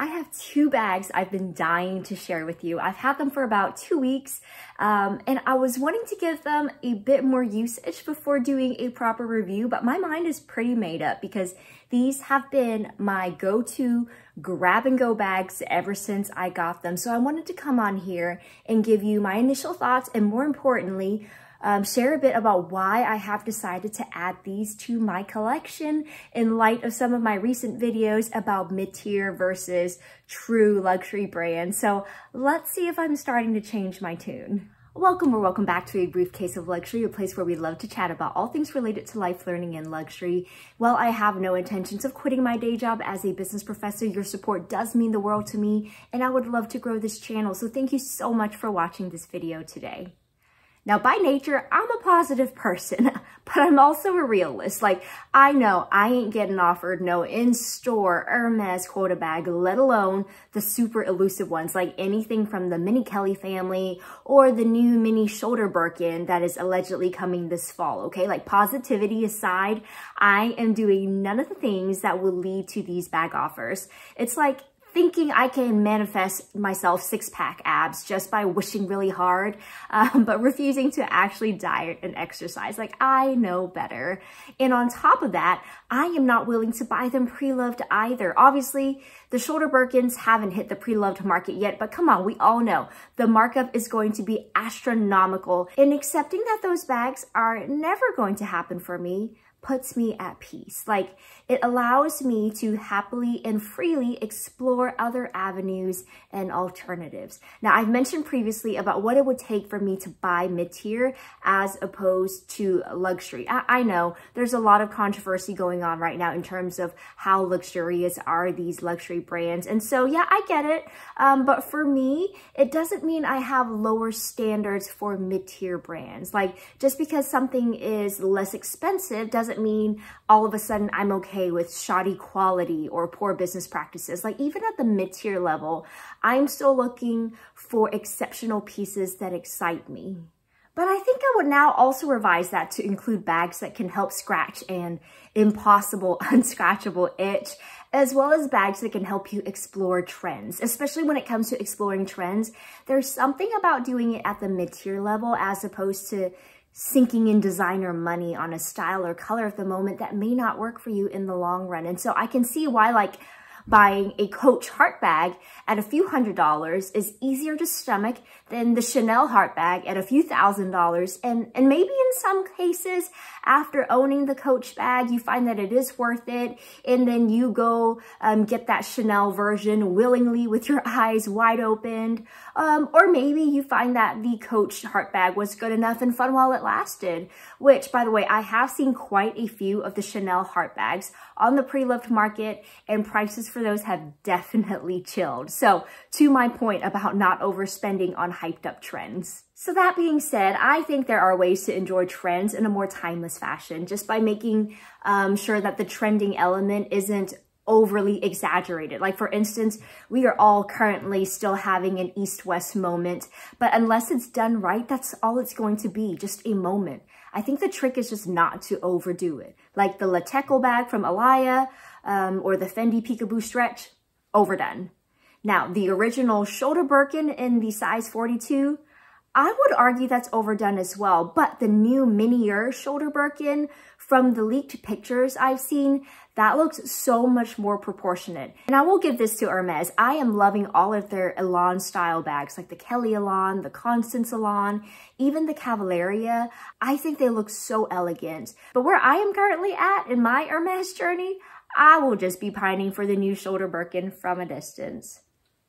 I have two bags I've been dying to share with you. I've had them for about 2 weeks, and I was wanting to give them a bit more usage before doing a proper review, but my mind is pretty made up because these have been my go-to grab and go bags ever since I got them. So I wanted to come on here and give you my initial thoughts, and more importantly, share a bit about why I have decided to add these to my collection in light of some of my recent videos about mid-tier versus true luxury brands. So let's see if I'm starting to change my tune. Welcome or welcome back to A Briefcase of Luxury, a place where we love to chat about all things related to life, learning, and luxury. While I have no intentions of quitting my day job as a business professor, your support does mean the world to me, and I would love to grow this channel. So thank you so much for watching this video today. Now, by nature, I'm a positive person, but I'm also a realist. Like, I know I ain't getting offered no in-store Hermes quota bag, let alone the super elusive ones, like anything from the Mini Kelly family or the new mini Shoulder Birkin that is allegedly coming this fall, okay? Like, positivity aside, I am doing none of the things that will lead to these bag offers. It's like thinking I can manifest myself six-pack abs just by wishing really hard, but refusing to actually diet and exercise. Like, I know better. And on top of that, I am not willing to buy them pre-loved either. Obviously, the Shoulder Birkins haven't hit the pre-loved market yet, but come on, we all know the markup is going to be astronomical. And accepting that those bags are never going to happen for me puts me at peace. Like, it allows me to happily and freely explore other avenues and alternatives. Now, I've mentioned previously about what it would take for me to buy mid-tier as opposed to luxury. I know there's a lot of controversy going on right now in terms of how luxurious are these luxury brands. And so, yeah, I get it. But for me, it doesn't mean I have lower standards for mid-tier brands. Like, just because something is less expensive doesn't mean all of a sudden I'm okay with shoddy quality or poor business practices. Like, even at the mid-tier level, I'm still looking for exceptional pieces that excite me. But I think I would now also revise that to include bags that can help scratch an impossible unscratchable itch, as well as bags that can help you explore trends. Especially when it comes to exploring trends, there's something about doing it at the mid-tier level as opposed to sinking in designer money on a style or color of the moment that may not work for you in the long run. And so I can see why, like, buying a Coach heart bag at a few $100s is easier to stomach than the Chanel heart bag at a few $1,000s. And maybe in some cases, after owning the Coach bag, you find that it is worth it. And then you go get that Chanel version willingly with your eyes wide open. Or maybe you find that the Coach heart bag was good enough and fun while it lasted. Which, by the way, I have seen quite a few of the Chanel heart bags on the pre-loved market, and prices for those have definitely chilled. So, to my point about not overspending on hyped up trends. So that being said, I think there are ways to enjoy trends in a more timeless fashion, just by making sure that the trending element isn't overly exaggerated. Like, for instance, we are all currently still having an East-West moment, but unless it's done right, that's all it's going to be, just a moment. I think the trick is just not to overdo it. Like the Lateco bag from Alaya, or the Fendi Peekaboo Stretch, overdone. Now, the original Shoulder Birkin in the size 42, I would argue that's overdone as well, but the new minier Shoulder Birkin from the leaked pictures I've seen, that looks so much more proportionate. And I will give this to Hermes. I am loving all of their Elan style bags, like the Kelly Elan, the Constance Elan, even the Cavalleria. I think they look so elegant. But where I am currently at in my Hermes journey, I will just be pining for the new Shoulder Birkin from a distance.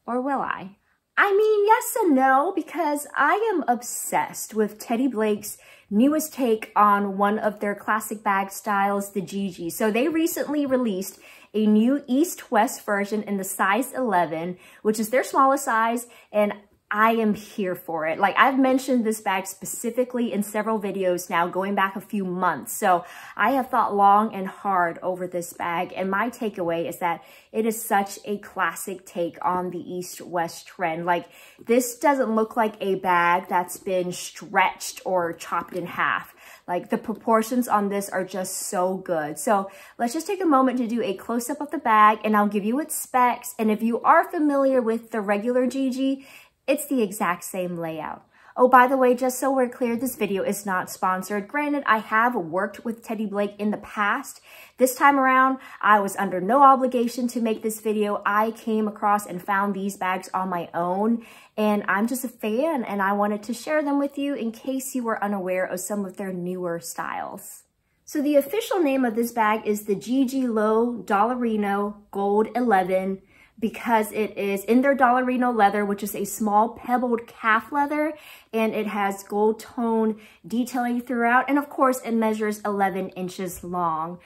Or will I? I mean, yes and no, because I am obsessed with Teddy Blake's newest take on one of their classic bag styles, the Gigi. So they recently released a new East-West version in the size 11, which is their smallest size, and I am here for it. Like, I've mentioned this bag specifically in several videos now, going back a few months. So I have thought long and hard over this bag, and my takeaway is that it is such a classic take on the East-West trend. Like, this doesn't look like a bag that's been stretched or chopped in half. Like the proportions on this are just so good. So let's just take a moment to do a close-up of the bag and I'll give you its specs. And if you are familiar with the regular Gigi, it's the exact same layout. Oh, by the way, just so we're clear, this video is not sponsored. Granted, I have worked with Teddy Blake in the past. This time around, I was under no obligation to make this video. I came across and found these bags on my own, and I'm just a fan, and I wanted to share them with you in case you were unaware of some of their newer styles. So the official name of this bag is the Gigi Low Dollarino Gold 11, because it is in their Dollarino leather, which is a small pebbled calf leather, and it has gold tone detailing throughout. And of course, it measures 11 inches long.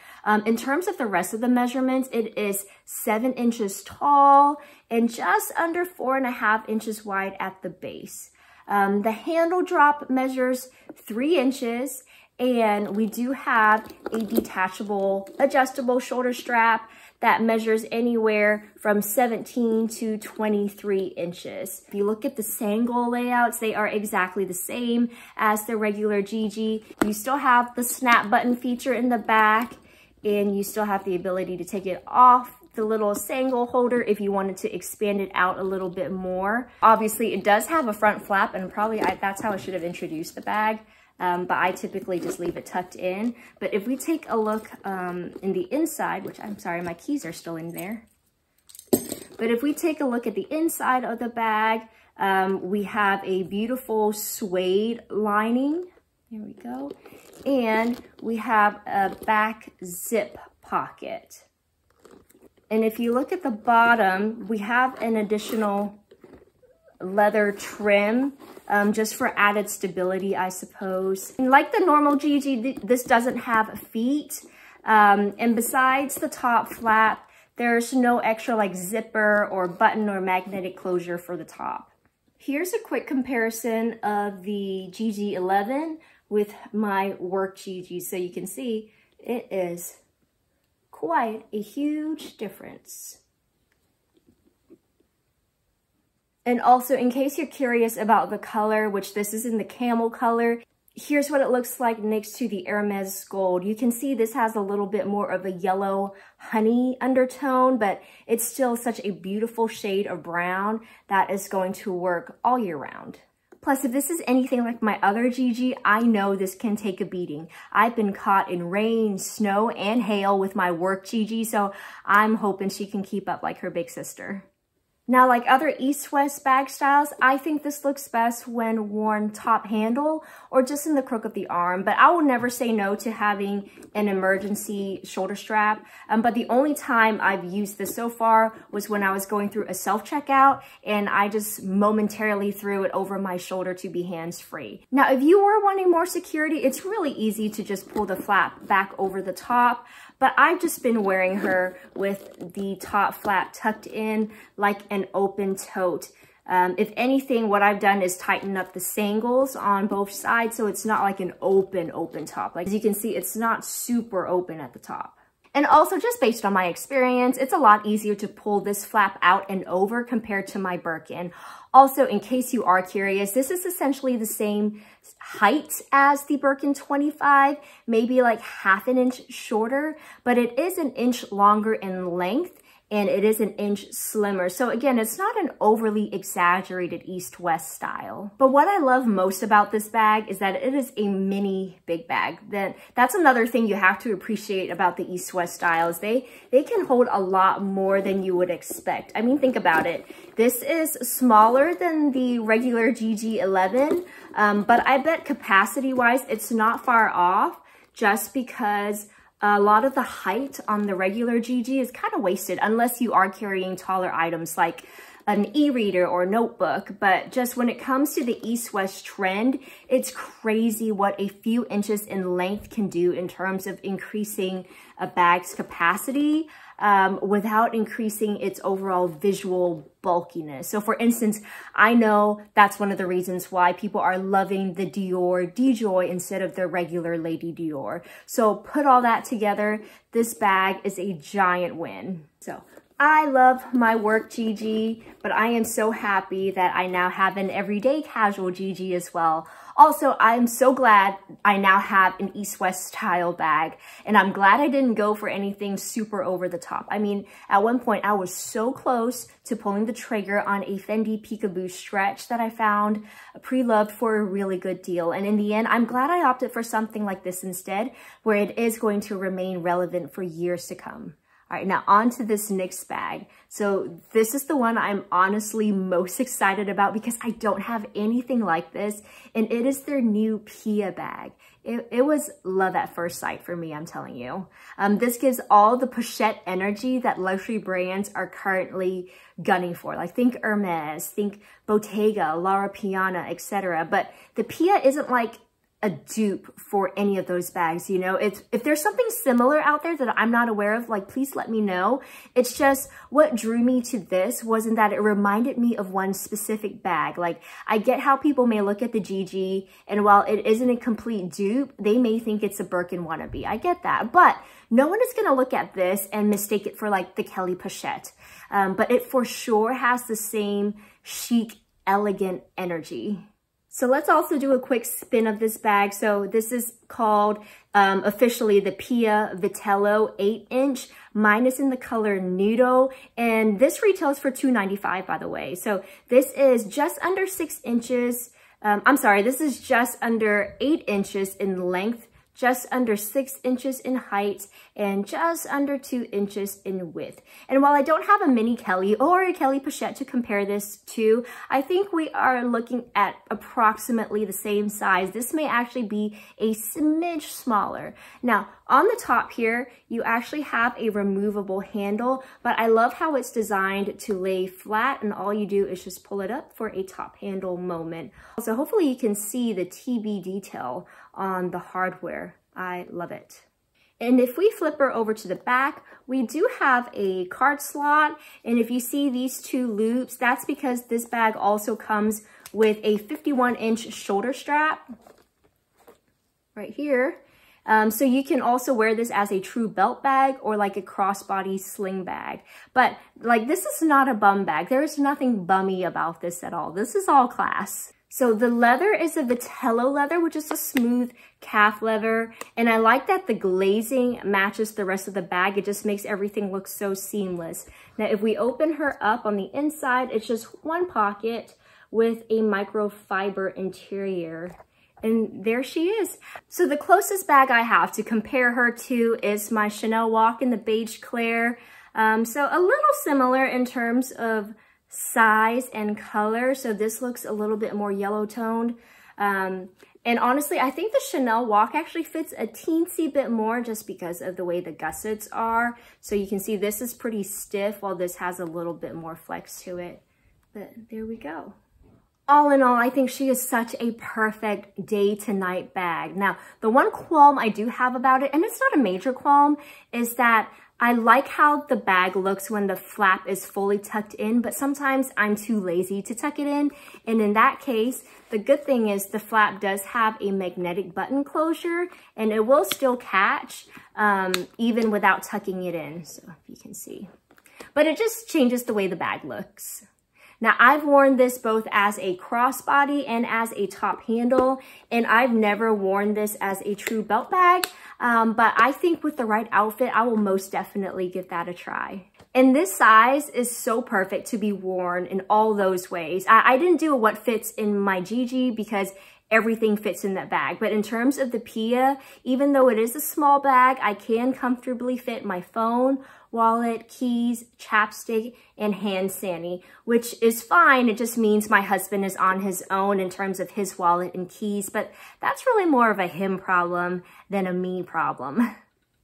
In terms of the rest of the measurements, it is 7 inches tall and just under 4.5 inches wide at the base. The handle drop measures 3 inches, and we do have a detachable, adjustable shoulder strap that measures anywhere from 17 to 23 inches. If you look at the Sangle layouts, they are exactly the same as the regular Gigi. You still have the snap button feature in the back, and you still have the ability to take it off the little Sangle holder if you wanted to expand it out a little bit more. Obviously, it does have a front flap, and probably that's how I should have introduced the bag. But I typically just leave it tucked in. But if we take a look in the inside, which I'm sorry, my keys are still in there. But if we take a look at the inside of the bag, we have a beautiful suede lining. There we go. And we have a back zip pocket. And if you look at the bottom, we have an additional leather trim, just for added stability, I suppose. And like the normal Gigi, this doesn't have feet. And besides the top flap, there's no extra like zipper or button or magnetic closure for the top. Here's a quick comparison of the Gigi 11 with my work Gigi. So you can see it is quite a huge difference. And also, in case you're curious about the color, which this is in the camel color, here's what it looks like next to the Hermes gold. You can see this has a little bit more of a yellow honey undertone, but it's still such a beautiful shade of brown that is going to work all year round. Plus, if this is anything like my other Gigi, I know this can take a beating. I've been caught in rain, snow, and hail with my work Gigi, so I'm hoping she can keep up like her big sister. Now, like other East-West bag styles, I think this looks best when worn top handle or just in the crook of the arm, but I will never say no to having an emergency shoulder strap. But the only time I've used this so far was when I was going through a self-checkout and I just momentarily threw it over my shoulder to be hands-free. Now, if you were wanting more security, it's really easy to just pull the flap back over the top. But I've just been wearing her with the top flap tucked in like an open tote. If anything, what I've done is tighten up the sangles on both sides so it's not like an open top. Like as you can see, it's not super open at the top. And also just based on my experience, it's a lot easier to pull this flap out and over compared to my Birkin. Also, in case you are curious, this is essentially the same height as the Birkin 25, maybe like half an inch shorter, but it is an inch longer in length and it is an inch slimmer. So again, it's not an overly exaggerated East-West style. But what I love most about this bag is that it is a mini big bag. That's another thing you have to appreciate about the East-West styles. They can hold a lot more than you would expect. I mean, think about it. This is smaller than the regular Gigi 11, but I bet capacity-wise, it's not far off just because a lot of the height on the regular Gigi is kind of wasted unless you are carrying taller items like an e-reader or notebook. But just when it comes to the East-West trend, it's crazy what a few inches in length can do in terms of increasing a bag's capacity without increasing its overall visual bulkiness. So for instance, I know that's one of the reasons why people are loving the Dior DeJoy instead of the regular Lady Dior. So put all that together, this bag is a giant win. So I love my work Gigi, but I am so happy that I now have an everyday casual Gigi as well. Also, I'm so glad I now have an East-West style bag, and I'm glad I didn't go for anything super over the top. I mean, at one point I was so close to pulling the trigger on a Fendi Peekaboo stretch that I found pre-loved for a really good deal. And in the end, I'm glad I opted for something like this instead, where it is going to remain relevant for years to come. All right, now on to this next bag. So this is the one I'm honestly most excited about because I don't have anything like this, and it is their new Pia bag. It was love at first sight for me, I'm telling you. This gives all the pochette energy that luxury brands are currently gunning for. Like think Hermes, think Bottega, Lara Piana, etc. But the Pia isn't like a dupe for any of those bags, you know. If there's something similar out there that I'm not aware of, like please let me know. It's just what drew me to this wasn't that it reminded me of one specific bag. Like I get how people may look at the Gigi and while it isn't a complete dupe, they may think it's a Birkin wannabe. I get that, but no one is gonna look at this and mistake it for like the Kelly pochette. But it for sure has the same chic, elegant energy. So let's also do a quick spin of this bag. So this is called officially the Pia Vitello 8-inch. Mine is in the color Nudo, and this retails for $2.95, by the way. So this is just under 6 inches. This is just under 8 inches in length, just under 6 inches in height, and just under 2 inches in width. And while I don't have a mini Kelly or a Kelly pochette to compare this to, I think we are looking at approximately the same size. This may actually be a smidge smaller. Now, on the top here, you actually have a removable handle, but I love how it's designed to lay flat, and all you do is just pull it up for a top handle moment. So hopefully you can see the TB detail on the hardware. I love it. And if we flip her over to the back, we do have a card slot. And if you see these two loops, that's because this bag also comes with a 51-inch shoulder strap right here. So you can also wear this as a true belt bag or like a crossbody sling bag. But like this is not a bum bag. There is nothing bummy about this at all. This is all class. So the leather is a Vitello leather, which is a smooth calf leather. And I like that the glazing matches the rest of the bag. It just makes everything look so seamless. Now, if we open her up on the inside, it's just one pocket with a microfiber interior. And there she is. So the closest bag I have to compare her to is my Chanel Walk in the beige clair. So a little similar in terms of size and color. So this looks a little bit more yellow toned. And honestly, I think the Chanel Walk actually fits a teensy bit more just because of the way the gussets are. So you can see this is pretty stiff while this has a little bit more flex to it. But there we go. All in all, I think she is such a perfect day to night bag. Now, the one qualm I do have about it, and it's not a major qualm, is that I like how the bag looks when the flap is fully tucked in, but sometimes I'm too lazy to tuck it in. And in that case, the good thing is the flap does have a magnetic button closure and it will still catch even without tucking it in. So if you can see, but it just changes the way the bag looks. Now, I've worn this both as a crossbody and as a top handle, and I've never worn this as a true belt bag, but I think with the right outfit, I will most definitely give that a try. And this size is so perfect to be worn in all those ways. I didn't do a what fits in my Gigi because everything fits in that bag. But in terms of the Pia, even though it is a small bag, I can comfortably fit my phone, wallet, keys, chapstick, and hand sani, which is fine. It just means my husband is on his own in terms of his wallet and keys, but that's really more of a him problem than a me problem.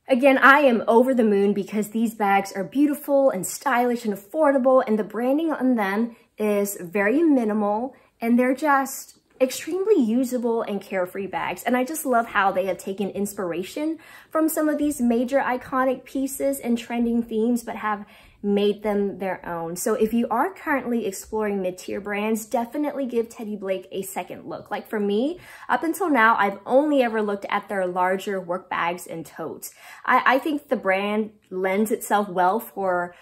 Again, I am over the moon because these bags are beautiful and stylish and affordable, and the branding on them is very minimal, and they're just extremely usable and carefree bags. And I just love how they have taken inspiration from some of these major iconic pieces and trending themes, but have made them their own. So if you are currently exploring mid-tier brands, definitely give Teddy Blake a second look. Like for me, up until now, I've only ever looked at their larger work bags and totes. I think the brand lends itself well for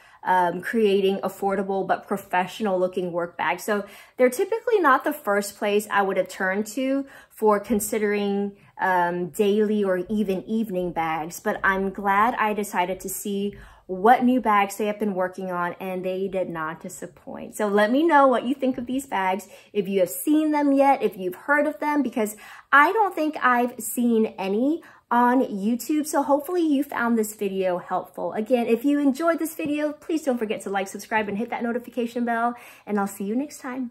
creating affordable but professional looking work bags. So they're typically not the first place I would have turned to for considering daily or even evening bags, but I'm glad I decided to see what new bags they have been working on, and they did not disappoint. So let me know what you think of these bags, if you have seen them yet, if you've heard of them, because I don't think I've seen any on YouTube. So hopefully you found this video helpful. Again, if you enjoyed this video, please don't forget to like, subscribe, and hit that notification bell, and I'll see you next time.